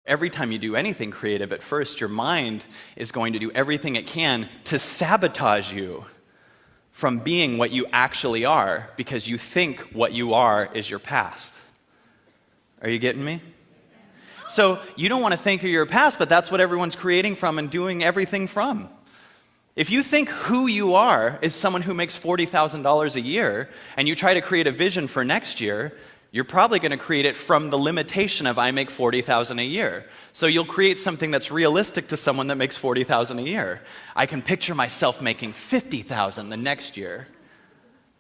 Every time you do anything creative, at first, your mind is going to do everything it can to sabotage you from being what you actually are, because you think what you are is your past. Are you getting me? So you don't want to think of your past, but that's what everyone's creating from and doing everything from. If you think who you are is someone who makes $40,000 a year, and you try to create a vision for next year, you're probably going to create it from the limitation of I make $40,000 a year. So you'll create something that's realistic to someone that makes $40,000 a year. I can picture myself making $50,000 the next year.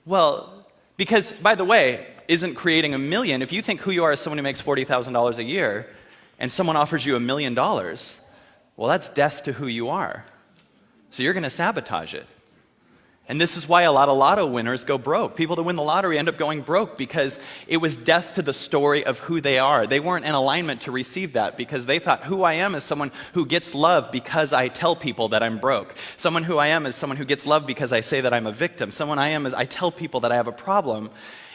Well, because, by the way, isn't creating $1 million, if you think who you are is someone who makes $40,000 a year, and someone offers you $1 million, well, that's death to who you are. So you're going to sabotage it. And this is why a lot of lotto winners go broke. People that win the lottery end up going broke because it was death to the story of who they are. They weren't in alignment to receive that because they thought who I am is someone who gets love because I tell people that I'm broke. Someone who I am is someone who gets love because I say that I'm a victim. Someone I am is I tell people that I have a problem.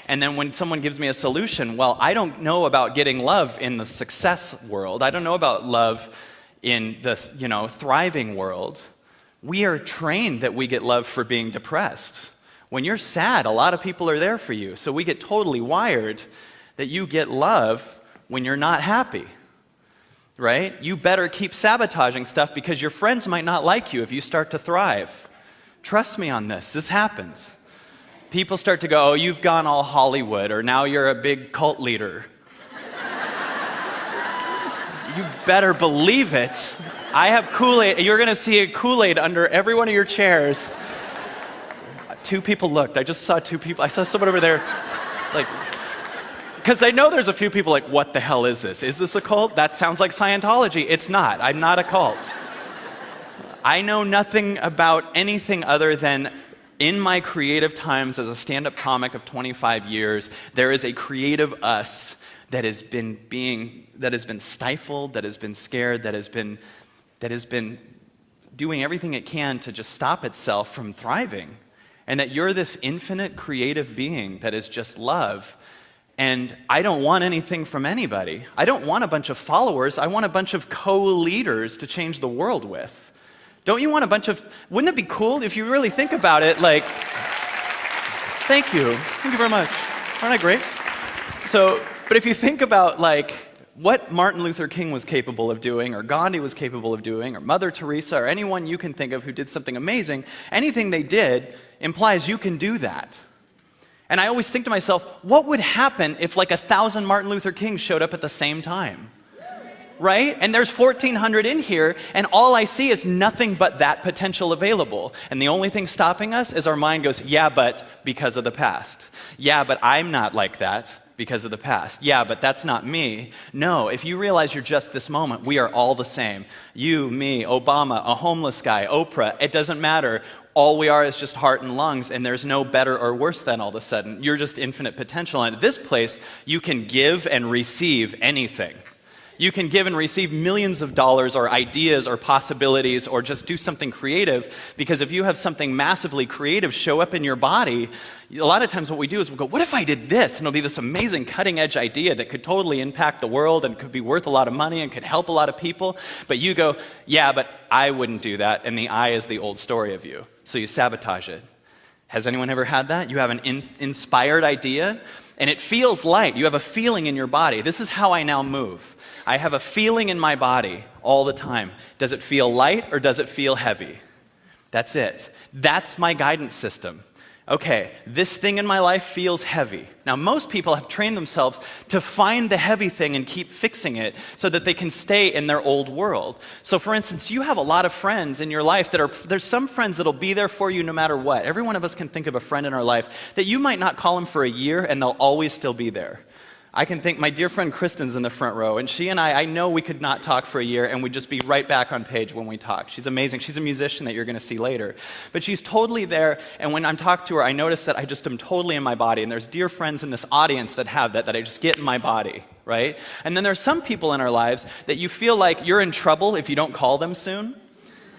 And then when someone gives me a solution, well, I don't know about getting love in the success world. I don't know about love in the, thriving world. We are trained that we get love for being depressed. When you're sad, a lot of people are there for you. So we get totally wired that you get love when you're not happy, right? You better keep sabotaging stuff because your friends might not like you if you start to thrive. Trust me on this. This happens. People start to go, oh, you've gone all Hollywood, or now you're a big cult leader. You better believe it. I have Kool-Aid. You're going to see a Kool-Aid under every one of your chairs. 2 people looked. I just saw 2 people. I saw someone over there, because I know there's a few people like, what the hell is this? Is this a cult? That sounds like Scientology. It's not. I'm not a cult. I know nothing about anything other than in my creative times as a stand-up comic of 25 years, there is a creative us that has been stifled, that has been scared, that has been doing everything it can to just stop itself from thriving. And that you're this infinite creative being that is just love. And I don't want anything from anybody. I don't want a bunch of followers. I want a bunch of co-leaders to change the world with. Don't you want a bunch of, wouldn't it be cool if you really think about it, thank you very much. Aren't I great? So, but if you think about what Martin Luther King was capable of doing, or Gandhi was capable of doing, or Mother Teresa, or anyone you can think of who did something amazing, anything they did implies you can do that. And I always think to myself, what would happen if 1,000 Martin Luther Kings showed up at the same time? Right? And there's 1,400 in here, and all I see is nothing but that potential available. And the only thing stopping us is our mind goes, yeah, but because of the past. Yeah, but I'm not like that because of the past. Yeah, but that's not me. No, if you realize you're just this moment, we are all the same. You, me, Obama, a homeless guy, Oprah, it doesn't matter. All we are is just heart and lungs, and there's no better or worse than all of a sudden. You're just infinite potential. And at this place, you can give and receive anything. You can give and receive millions of dollars or ideas or possibilities or just do something creative, because if you have something massively creative show up in your body, a lot of times what we do is we'll go, what if I did this? And it'll be this amazing cutting edge idea that could totally impact the world and could be worth a lot of money and could help a lot of people. But you go, yeah, but I wouldn't do that. And the I is the old story of you. So you sabotage it. Has anyone ever had that? You have an inspired idea and it feels light. You have a feeling in your body. This is how I now move. I have a feeling in my body all the time. Does it feel light or does it feel heavy? That's it. That's my guidance system. Okay, this thing in my life feels heavy. Now, most people have trained themselves to find the heavy thing and keep fixing it so that they can stay in their old world. So, for instance, you have a lot of friends in your life there's some friends that'll be there for you no matter what. Every one of us can think of a friend in our life that you might not call them for a year and they'll always still be there. I can think my dear friend Kristen's in the front row, and she and I know we could not talk for a year and we'd just be right back on page when we talk. She's amazing. She's a musician that you're going to see later. But she's totally there, and when I'm talking to her, I notice that I just am totally in my body, and there's dear friends in this audience that have that I just get in my body, right? And then there's some people in our lives that you feel like you're in trouble if you don't call them soon.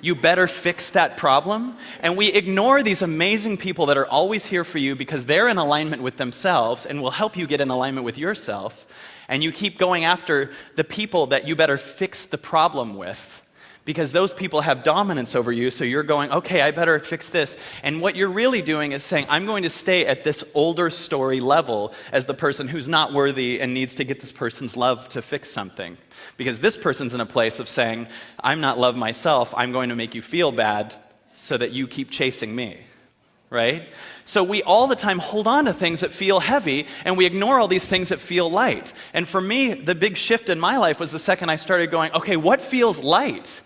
You better fix that problem. And we ignore these amazing people that are always here for you because they're in alignment with themselves and will help you get in alignment with yourself. And you keep going after the people that you better fix the problem with, because those people have dominance over you, so you're going, okay, I better fix this. And what you're really doing is saying, I'm going to stay at this older story level as the person who's not worthy and needs to get this person's love to fix something. Because this person's in a place of saying, I'm not love myself, I'm going to make you feel bad so that you keep chasing me. Right? So we all the time hold on to things that feel heavy, and we ignore all these things that feel light. And for me, the big shift in my life was the second I started going, okay, what feels light?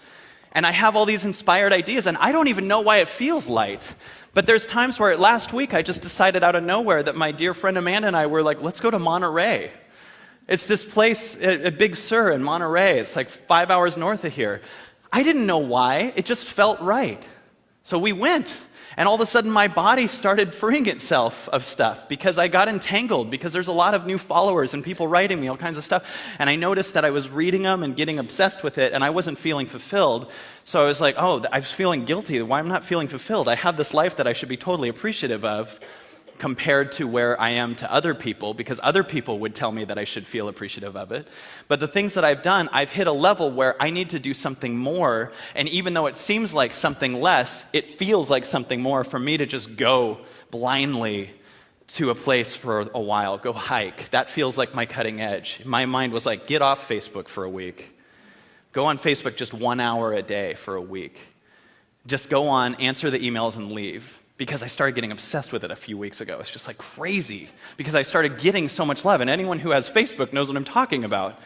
And I have all these inspired ideas, and I don't even know why it feels light. But there's times where last week I just decided out of nowhere that my dear friend Amanda and I were like, let's go to Monterey. It's this place at Big Sur in Monterey. It's like 5 hours north of here. I didn't know why. It just felt right. So we went. And all of a sudden, my body started freeing itself of stuff because I got entangled, because there's a lot of new followers and people writing me all kinds of stuff. And I noticed that I was reading them and getting obsessed with it, and I wasn't feeling fulfilled. So I was like, oh, I was feeling guilty. Why am I not feeling fulfilled? I have this life that I should be totally appreciative of, compared to where I am to other people, because other people would tell me that I should feel appreciative of it. But the things that I've done, I've hit a level where I need to do something more, and even though it seems like something less, it feels like something more for me to just go blindly to a place for a while, go hike. That feels like my cutting edge. My mind was like, get off Facebook for a week. Go on Facebook just 1 hour a day for a week. Just go on, answer the emails, and leave. Because I started getting obsessed with it a few weeks ago. It's just like crazy. Because I started getting so much love. And anyone who has Facebook knows what I'm talking about.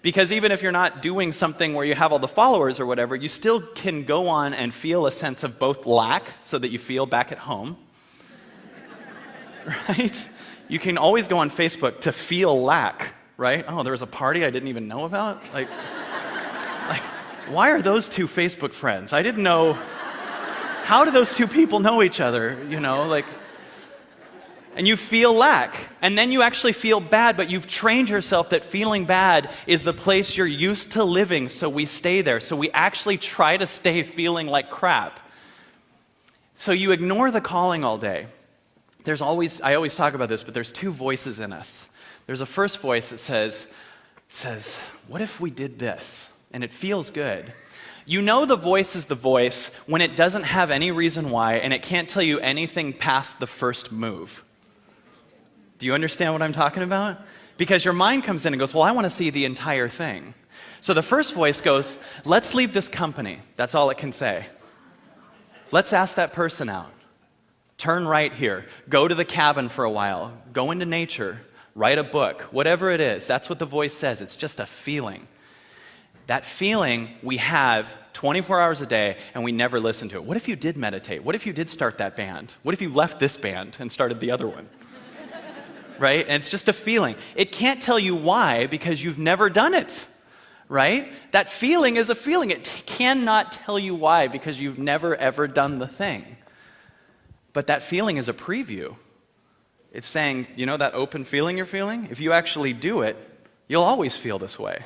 Because even if you're not doing something where you have all the followers or whatever, you still can go on and feel a sense of both lack, so that you feel back at home. Right? You can always go on Facebook to feel lack, right? Oh, there was a party I didn't even know about? Like, why are those two Facebook friends? I didn't know. How do those two people know each other, you know, like, and you feel lack, and then you actually feel bad, but you've trained yourself that feeling bad is the place you're used to living, so we stay there. So we actually try to stay feeling like crap. So you ignore the calling all day. I always talk about this, but there's two voices in us. There's a first voice that says, what if we did this? And it feels good. You know the voice is the voice when it doesn't have any reason why, and it can't tell you anything past the first move. Do you understand what I'm talking about? Because your mind comes in and goes, well, I want to see the entire thing. So the first voice goes, let's leave this company. That's all it can say. Let's ask that person out. Turn right here. Go to the cabin for a while. Go into nature. Write a book. Whatever it is, that's what the voice says. It's just a feeling. That feeling we have 24 hours a day, and we never listen to it. What if you did meditate? What if you did start that band? What if you left this band and started the other one? Right? And it's just a feeling. It can't tell you why, because you've never done it. Right? That feeling is a feeling. It cannot tell you why, because you've never ever done the thing. But that feeling is a preview. It's saying, you know that open feeling you're feeling? If you actually do it, you'll always feel this way.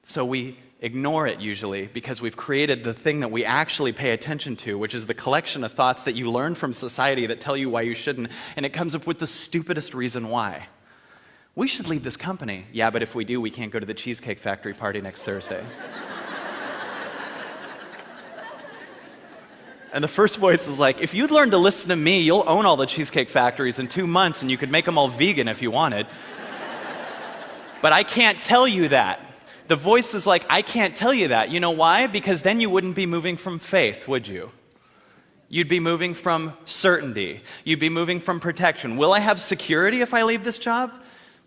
So we ignore it usually because we've created the thing that we actually pay attention to, which is the collection of thoughts that you learn from society that tell you why you shouldn't, and it comes up with the stupidest reason why. We should leave this company. Yeah, but if we do, we can't go to the Cheesecake Factory party next Thursday. And the first voice is like, if you'd learn to listen to me, you'll own all the Cheesecake Factories in 2 months, and you could make them all vegan if you wanted. But I can't tell you that. The voice is like, I can't tell you that. You know why? Because then you wouldn't be moving from faith, would you? You'd be moving from certainty. You'd be moving from protection. Will I have security if I leave this job?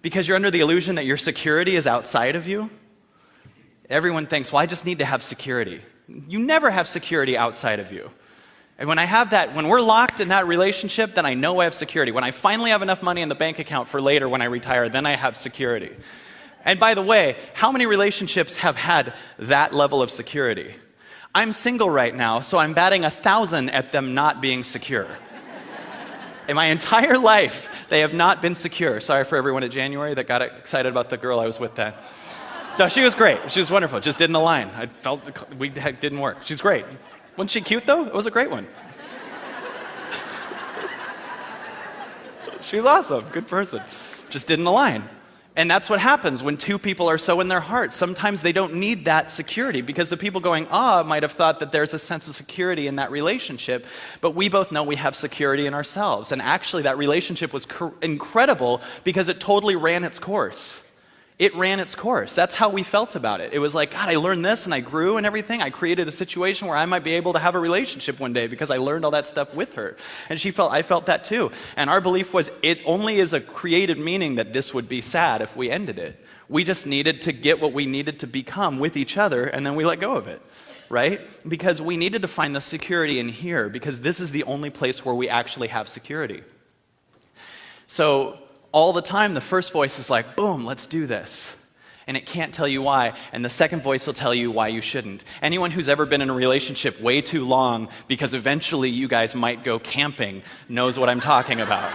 Because you're under the illusion that your security is outside of you? Everyone thinks, well, I just need to have security. You never have security outside of you. And when I have that, when we're locked in that relationship, then I know I have security. When I finally have enough money in the bank account for later when I retire, then I have security. And by the way, how many relationships have had that level of security? I'm single right now, so I'm batting 1,000 at them not being secure. In my entire life, they have not been secure. Sorry for everyone at January that got excited about the girl I was with then. No, she was great. She was wonderful. Just didn't align. I felt didn't work. She's great. Wasn't she cute, though? It was a great one. She was awesome. Good person. Just didn't align. And that's what happens when two people are so in their hearts. Sometimes they don't need that security because the people going, might have thought that there's a sense of security in that relationship, but we both know we have security in ourselves. And actually that relationship was incredible because it totally ran its course. It ran its course. That's how we felt about it. It was like, God, I learned this and I grew and everything. I created a situation where I might be able to have a relationship one day because I learned all that stuff with her. And I felt that too. And our belief was it only is a created meaning that this would be sad if we ended it. We just needed to get what we needed to become with each other and then we let go of it, right? Because we needed to find the security in here because this is the only place where we actually have security. So, all the time, the first voice is like, boom, let's do this. And it can't tell you why. And the second voice will tell you why you shouldn't. Anyone who's ever been in a relationship way too long because eventually you guys might go camping knows what I'm talking about.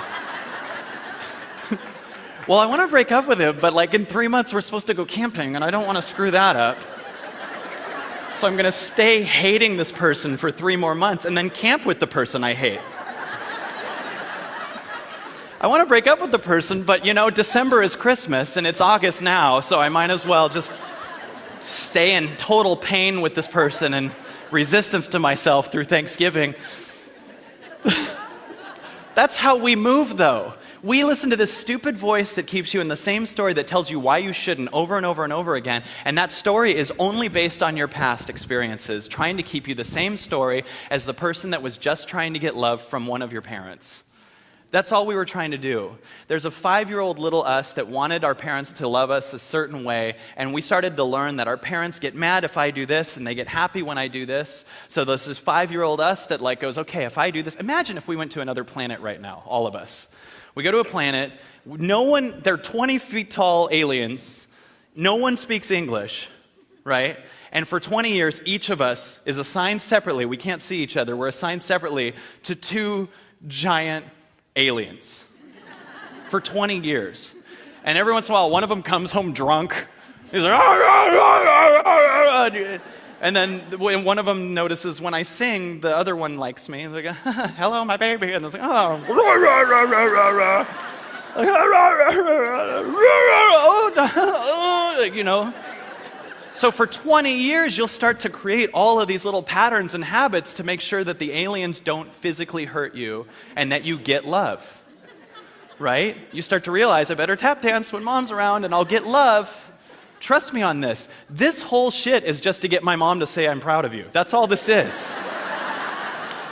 Well, I want to break up with him, but like in 3 months we're supposed to go camping and I don't want to screw that up. So I'm going to stay hating this person for 3 more months and then camp with the person I hate. I want to break up with the person, but December is Christmas and it's August now, so I might as well just stay in total pain with this person and resistance to myself through Thanksgiving. That's how we move, though. We listen to this stupid voice that keeps you in the same story that tells you why you shouldn't over and over and over again, and that story is only based on your past experiences, trying to keep you the same story as the person that was just trying to get love from one of your parents. That's all we were trying to do. There's a 5-year-old little us that wanted our parents to love us a certain way, and we started to learn that our parents get mad if I do this, and they get happy when I do this. So this is 5-year-old us that goes, okay, if I do this, imagine if we went to another planet right now, all of us. We go to a planet, they're 20 feet tall aliens, no one speaks English, right? And for 20 years, each of us is assigned separately, we can't see each other, we're assigned separately to 2 giant aliens for 20 years. And every once in a while, one of them comes home drunk. He's like, and then when one of them notices when I sing, the other one likes me. He's like, hello, my baby. And it's like, So for 20 years, you'll start to create all of these little patterns and habits to make sure that the aliens don't physically hurt you and that you get love, right? You start to realize, I better tap dance when mom's around and I'll get love. Trust me on this. This whole shit is just to get my mom to say I'm proud of you. That's all this is.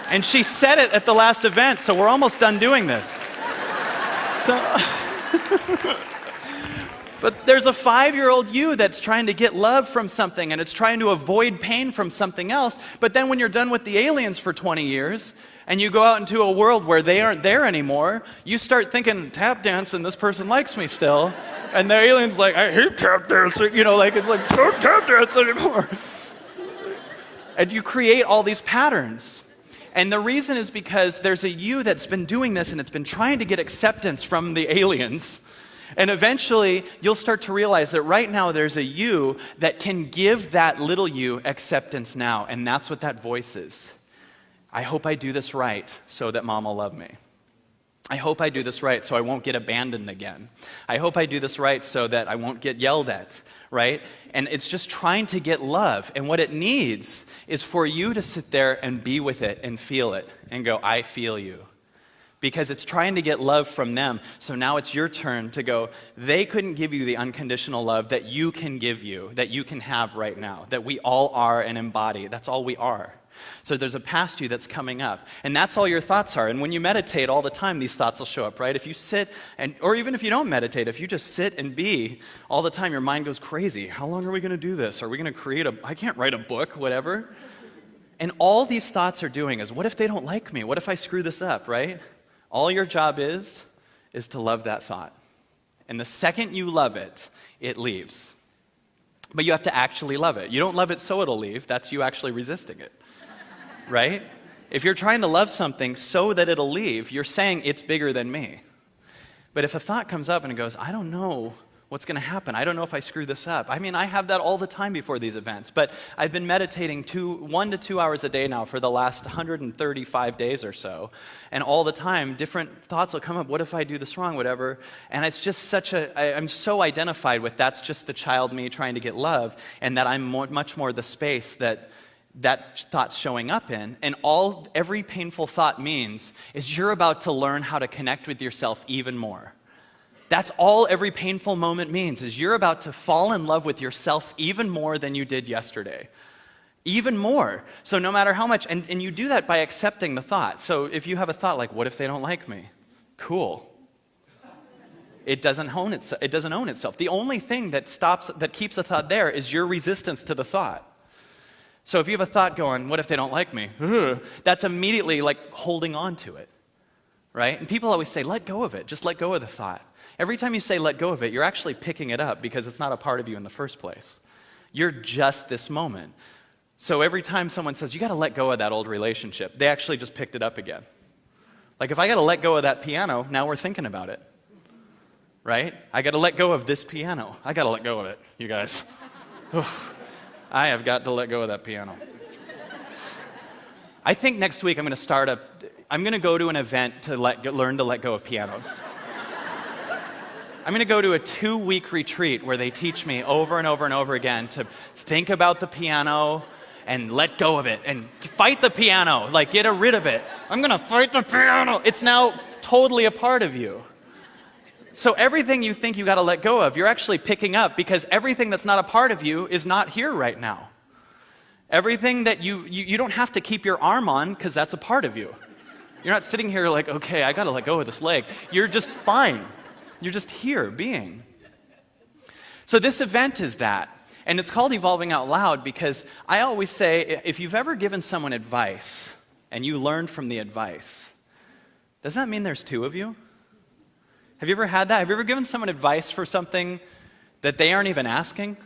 And she said it at the last event, so we're almost done doing this. But there's a 5-year-old you that's trying to get love from something and it's trying to avoid pain from something else. But then when you're done with the aliens for 20 years and you go out into a world where they aren't there anymore, you start thinking, tap dance and this person likes me still. And the alien's like, I hate tap dancing. It's like, don't tap dance anymore. And you create all these patterns. And the reason is because there's a you that's been doing this and it's been trying to get acceptance from the aliens. And eventually, you'll start to realize that right now there's a you that can give that little you acceptance now. And that's what that voice is. I hope I do this right so that mom will love me. I hope I do this right so I won't get abandoned again. I hope I do this right so that I won't get yelled at, right? And it's just trying to get love. And what it needs is for you to sit there and be with it and feel it and go, I feel you. Because it's trying to get love from them. So now it's your turn to go, they couldn't give you the unconditional love that you can give you, that you can have right now, that we all are and embody. That's all we are. So there's a past you that's coming up. And that's all your thoughts are. And when you meditate all the time, these thoughts will show up, right? If you sit, or even if you don't meditate, if you just sit and be all the time, your mind goes crazy. How long are we going to do this? Are we going to I can't write a book, whatever. And all these thoughts are doing is, what if they don't like me? What if I screw this up, right? All your job is to love that thought. And the second you love it, it leaves. But you have to actually love it. You don't love it so it'll leave. That's you actually resisting it, right? If you're trying to love something so that it'll leave, you're saying it's bigger than me. But if a thought comes up and it goes, I don't know What's going to happen? I don't know if I screw this up. I mean, I have that all the time before these events, but I've been meditating 1 to 2 hours a day now for the last 135 days or so. And all the time, different thoughts will come up. What if I do this wrong, whatever? And it's just I'm so identified with that's just the child me trying to get love, and that I'm much more the space that thought's showing up in. And every painful thought means is you're about to learn how to connect with yourself even more. That's all every painful moment means, is you're about to fall in love with yourself even more than you did yesterday. Even more. So no matter how much, and you do that by accepting the thought. So if you have a thought like, what if they don't like me? Cool. It doesn't own itself. The only thing that keeps a thought there is your resistance to the thought. So if you have a thought going, what if they don't like me? That's immediately like holding on to it, right? And people always say, let go of it. Just let go of the thought. Every time you say let go of it, you're actually picking it up because it's not a part of you in the first place. You're just this moment. So every time someone says, you got to let go of that old relationship, they actually just picked it up again. Like if I got to let go of that piano, now we're thinking about it, right? I got to let go of this piano. I got to let go of it, you guys. I have got to let go of that piano. I think next week I'm going to go to an event to learn to let go of pianos. I'm going to go to a 2-week retreat where they teach me over and over and over again to think about the piano and let go of it and fight the piano, like get rid of it. I'm going to fight the piano. It's now totally a part of you. So everything you think you got to let go of, you're actually picking up because everything that's not a part of you is not here right now. Everything that you don't have to keep your arm on because that's a part of you. You're not sitting here like, okay, I got to let go of this leg. You're just fine. You're just here, being. So this event is that. And it's called Evolving Out Loud because I always say, if you've ever given someone advice and you learned from the advice, does that mean there's two of you? Have you ever had that? Have you ever given someone advice for something that they aren't even asking?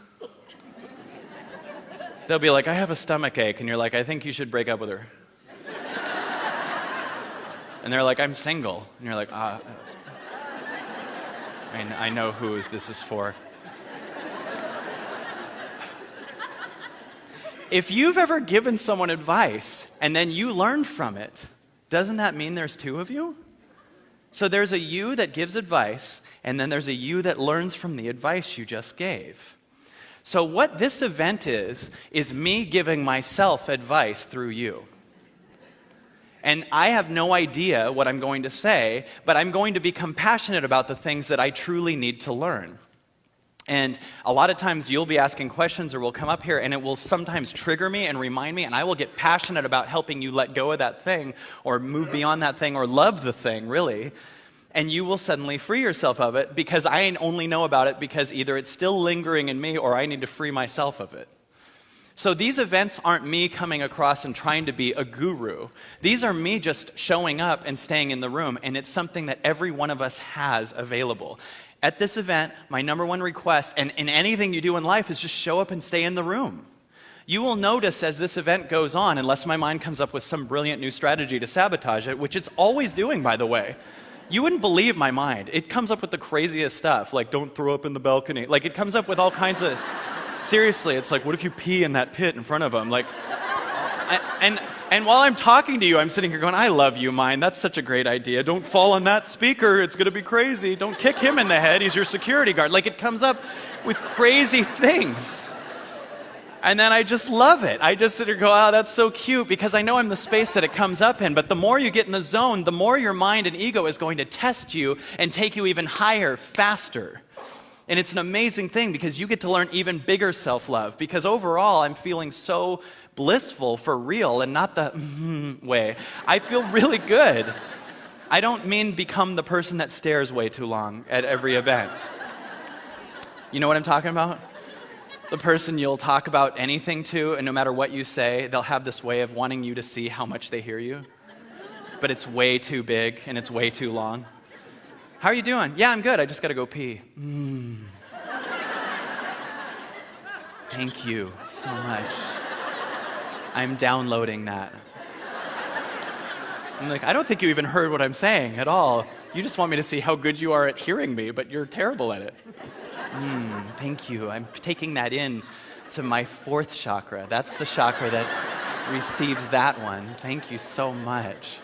They'll be like, I have a stomach ache. And you're like, I think you should break up with her. And they're like, I'm single. And you're like, I know who this is for. If you've ever given someone advice and then you learned from it, doesn't that mean there's two of you? So there's a you that gives advice, and then there's a you that learns from the advice you just gave. So what this event is me giving myself advice through you. And I have no idea what I'm going to say, but I'm going to be compassionate about the things that I truly need to learn. And a lot of times you'll be asking questions or we'll come up here and it will sometimes trigger me and remind me, and I will get passionate about helping you let go of that thing or move beyond that thing or love the thing, really. And you will suddenly free yourself of it because I only know about it because either it's still lingering in me or I need to free myself of it. So these events aren't me coming across and trying to be a guru. These are me just showing up and staying in the room, and it's something that every one of us has available. At this event, my number one request, and in anything you do in life, is just show up and stay in the room. You will notice as this event goes on, unless my mind comes up with some brilliant new strategy to sabotage it, which it's always doing, by the way. You wouldn't believe my mind. It comes up with the craziest stuff, like don't throw up in the balcony. Like it comes up with all kinds of... Seriously, it's like, what if you pee in that pit in front of them? Like, and while I'm talking to you, I'm sitting here going, I love you, mind. That's such a great idea. Don't fall on that speaker. It's going to be crazy. Don't kick him in the head. He's your security guard. Like, it comes up with crazy things. And then I just love it. I just sit here and go, oh, that's so cute, because I know I'm the space that it comes up in. But the more you get in the zone, the more your mind and ego is going to test you and take you even higher, faster. And it's an amazing thing because you get to learn even bigger self-love. Because overall, I'm feeling so blissful for real and not the way. I feel really good. I don't mean become the person that stares way too long at every event. You know what I'm talking about? The person you'll talk about anything to, and no matter what you say, they'll have this way of wanting you to see how much they hear you. But it's way too big and it's way too long. How are you doing? Yeah, I'm good. I just got to go pee. Thank you so much. I'm downloading that. I'm like, I don't think you even heard what I'm saying at all. You just want me to see how good you are at hearing me, but you're terrible at it. Thank you. I'm taking that in to my fourth chakra. That's the chakra that receives that one. Thank you so much.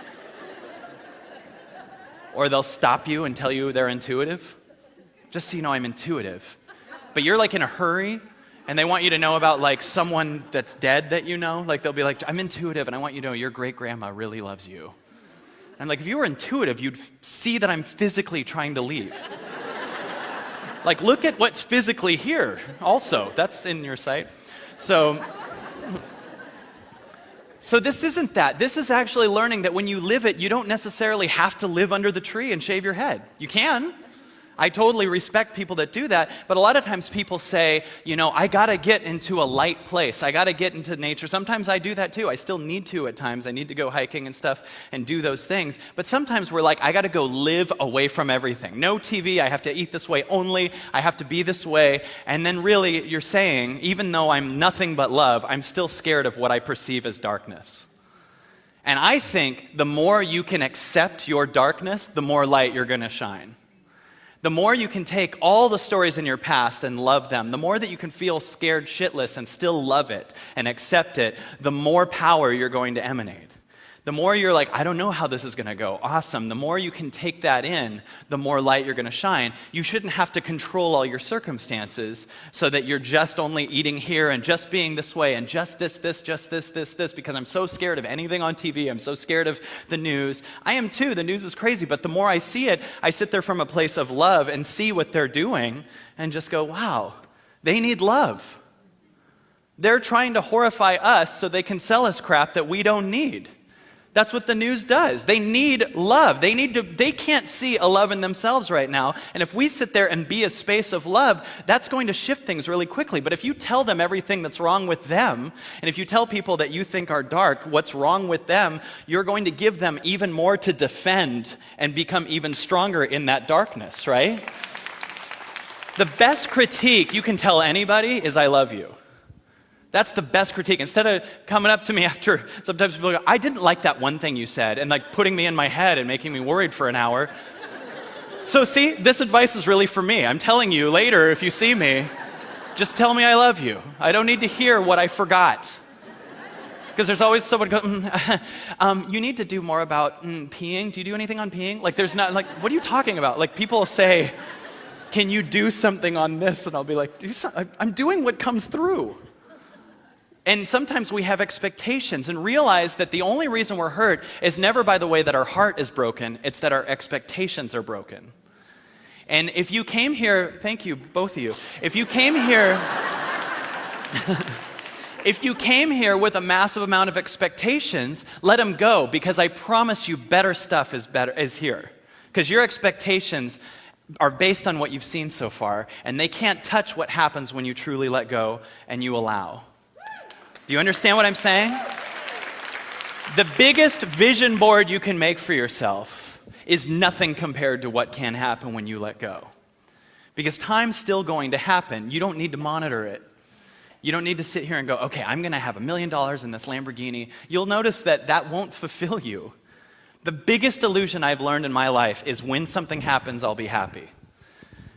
Or they'll stop you and tell you they're intuitive. Just so you know, I'm intuitive. But you're like in a hurry, and they want you to know about like someone that's dead that you know. Like they'll be like, I'm intuitive, and I want you to know your great-grandma really loves you. And I'm like, if you were intuitive, you'd see that I'm physically trying to leave. Like, look at what's physically here also. That's in your sight. So this isn't that. This is actually learning that when you live it, you don't necessarily have to live under the tree and shave your head. You can. I totally respect people that do that, but a lot of times people say, you know, I gotta get into a light place. I gotta get into nature. Sometimes I do that too. I still need to at times. I need to go hiking and stuff and do those things. But sometimes we're like, I gotta go live away from everything. No TV, I have to eat this way only. I have to be this way. And then really you're saying, even though I'm nothing but love, I'm still scared of what I perceive as darkness. And I think the more you can accept your darkness, the more light you're gonna shine. The more you can take all the stories in your past and love them, the more that you can feel scared shitless and still love it and accept it, the more power you're going to emanate. The more you're like, I don't know how this is going to go. Awesome. The more you can take that in, the more light you're going to shine. You shouldn't have to control all your circumstances so that you're just only eating here and just being this way and just this, because I'm so scared of anything on TV. I'm so scared of the news. I am too. The news is crazy. But the more I see it, I sit there from a place of love and see what they're doing and just go, wow, they need love. They're trying to horrify us so they can sell us crap that we don't need. That's what the news does. They need love. They can't see a love in themselves right now. And if we sit there and be a space of love, that's going to shift things really quickly. But if you tell them everything that's wrong with them, and if you tell people that you think are dark what's wrong with them, you're going to give them even more to defend and become even stronger in that darkness, right? The best critique you can tell anybody is, I love you. That's the best critique. Instead of coming up to me after, sometimes people go, I didn't like that one thing you said, and like putting me in my head and making me worried for an hour. So see, this advice is really for me. I'm telling you later, if you see me, just tell me I love you. I don't need to hear what I forgot. Because there's always someone go, you need to do more about peeing. Do you do anything on peeing? Like there's not, like, what are you talking about? Like people say, can you do something on this? And I'll be like, I'm doing what comes through. And sometimes we have expectations and realize that the only reason we're hurt is never by the way that our heart is broken, it's that our expectations are broken. And if you came here, thank you, both of you, if you came here, if you came here with a massive amount of expectations, let them go, because I promise you better stuff is here. Because your expectations are based on what you've seen so far, and they can't touch what happens when you truly let go and you allow. Do you understand what I'm saying? The biggest vision board you can make for yourself is nothing compared to what can happen when you let go. Because time's still going to happen. You don't need to monitor it. You don't need to sit here and go, okay, I'm going to have $1 million in this Lamborghini. You'll notice that that won't fulfill you. The biggest illusion I've learned in my life is when something happens, I'll be happy.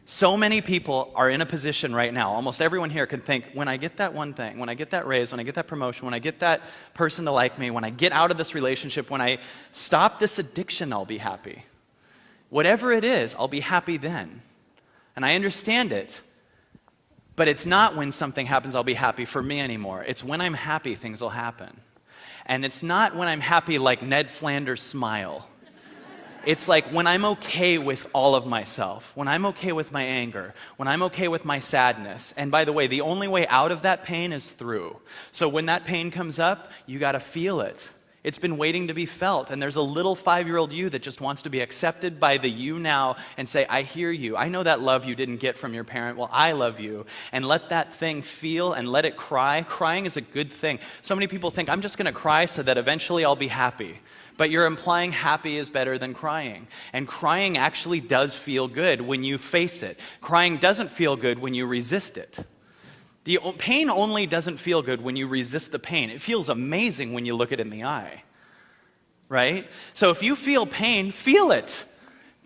So many people are in a position right now, almost everyone here can think, when I get that one thing, when I get that raise, when I get that promotion, when I get that person to like me, when I get out of this relationship, when I stop this addiction, I'll be happy. Whatever it is, I'll be happy then. And I understand it, but it's not when something happens, I'll be happy for me anymore. It's when I'm happy, things will happen. And it's not when I'm happy like Ned Flanders' smile. It's like when I'm okay with all of myself, when I'm okay with my anger, when I'm okay with my sadness. And by the way, the only way out of that pain is through. So when that pain comes up, you got to feel it. It's been waiting to be felt. And there's a little 5-year-old you that just wants to be accepted by the you now and say, I hear you. I know that love you didn't get from your parent. Well, I love you. And let that thing feel and let it cry. Crying is a good thing. So many people think, I'm just going to cry so that eventually I'll be happy. But you're implying happy is better than crying. And crying actually does feel good when you face it. Crying doesn't feel good when you resist it. The pain only doesn't feel good when you resist the pain. It feels amazing when you look it in the eye, right? So if you feel pain, feel it.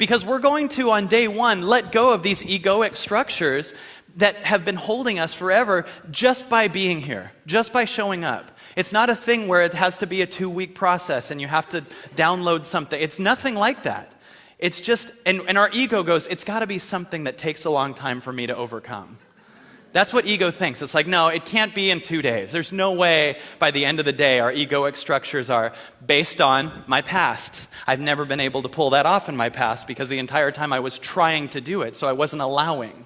Because we're going to, on day one, let go of these egoic structures that have been holding us forever just by being here, just by showing up. It's not a thing where it has to be a 2-week process and you have to download something. It's nothing like that. It's just, and our ego goes, it's got to be something that takes a long time for me to overcome. That's what ego thinks. It's like, no, it can't be in 2 days. There's no way by the end of the day our egoic structures are based on my past. I've never been able to pull that off in my past because the entire time I was trying to do it, so I wasn't allowing.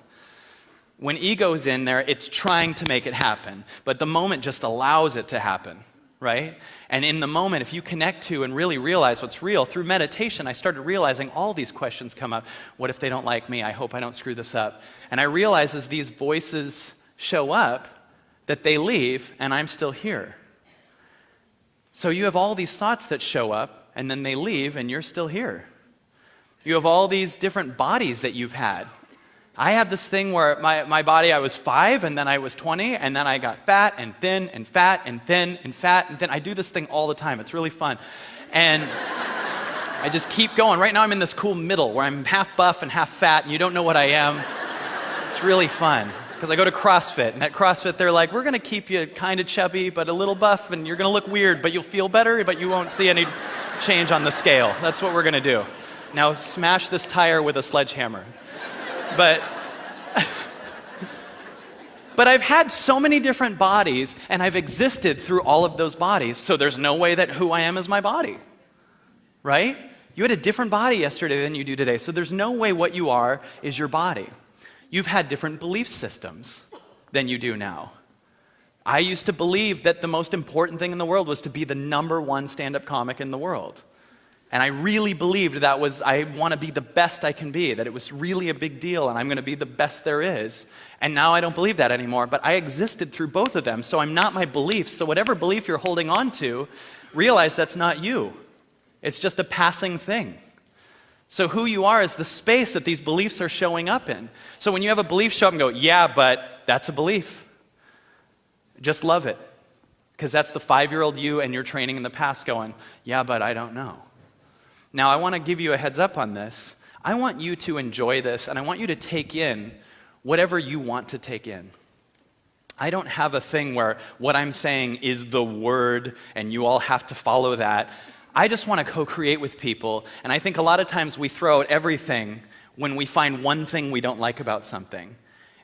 When ego's in there, it's trying to make it happen, but the moment just allows it to happen, right? And in the moment, if you connect to and really realize what's real, through meditation, I started realizing all these questions come up. What if they don't like me? I hope I don't screw this up. And I realize as these voices show up, that they leave, and I'm still here. So you have all these thoughts that show up, and then they leave, and you're still here. You have all these different bodies that you've had. I had this thing where my body, I was 5, and then I was 20, and then I got fat and thin and fat and thin and fat and thin. I do this thing all the time. It's really fun. And I just keep going. Right now I'm in this cool middle where I'm half buff and half fat, and you don't know what I am. It's really fun. Because I go to CrossFit, and at CrossFit they're like, we're going to keep you kind of chubby, but a little buff, and you're going to look weird, but you'll feel better, but you won't see any change on the scale. That's what we're going to do. Now smash this tire with a sledgehammer. But I've had so many different bodies, and I've existed through all of those bodies, so there's no way that who I am is my body, right? You had a different body yesterday than you do today, so there's no way what you are is your body. You've had different belief systems than you do now. I used to believe that the most important thing in the world was to be the #1 stand-up comic in the world. And I really believed that was, I want to be the best I can be, that it was really a big deal and I'm going to be the best there is. And now I don't believe that anymore, but I existed through both of them, so I'm not my beliefs. So whatever belief you're holding on to, realize that's not you. It's just a passing thing. So who you are is the space that these beliefs are showing up in. So when you have a belief show up and go, yeah, but that's a belief. Just love it. Because that's the 5-year-old you and your training in the past going, yeah, but I don't know. Now, I want to give you a heads up on this. I want you to enjoy this, and I want you to take in whatever you want to take in. I don't have a thing where what I'm saying is the word, and you all have to follow that. I just want to co-create with people, and I think a lot of times we throw out everything when we find one thing we don't like about something.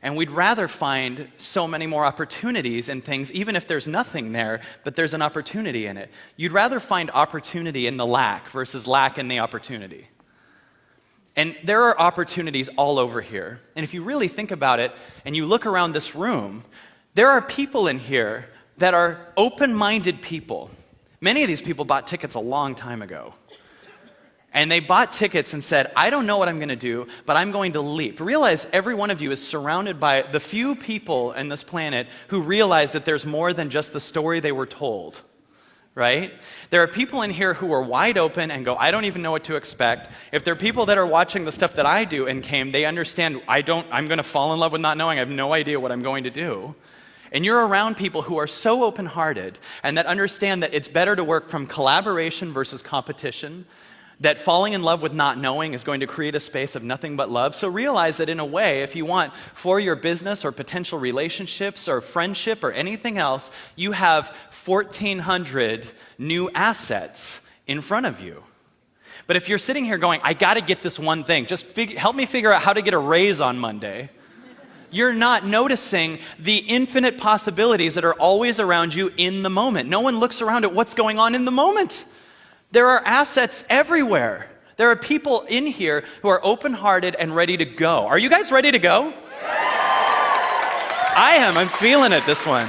And we'd rather find so many more opportunities in things, even if there's nothing there, but there's an opportunity in it. You'd rather find opportunity in the lack versus lack in the opportunity. And there are opportunities all over here. And if you really think about it, and you look around this room, there are people in here that are open-minded people. Many of these people bought tickets a long time ago. And they bought tickets and said, I don't know what I'm going to do, but I'm going to leap. Realize every one of you is surrounded by the few people on this planet who realize that there's more than just the story they were told, right? There are people in here who are wide open and go, I don't even know what to expect. If there are people that are watching the stuff that I do and came, they understand, I'm going to fall in love with not knowing. I have no idea what I'm going to do. And you're around people who are so open-hearted and that understand that it's better to work from collaboration versus competition, that falling in love with not knowing is going to create a space of nothing but love. So realize that in a way, if you want for your business or potential relationships or friendship or anything else, you have 1,400 new assets in front of you. But if you're sitting here going, I got to get this one thing, just help me figure out how to get a raise on Monday, you're not noticing the infinite possibilities that are always around you in the moment. No one looks around at what's going on in the moment. There are assets everywhere. There are people in here who are open-hearted and ready to go. Are you guys ready to go? I am. I'm feeling it, this one.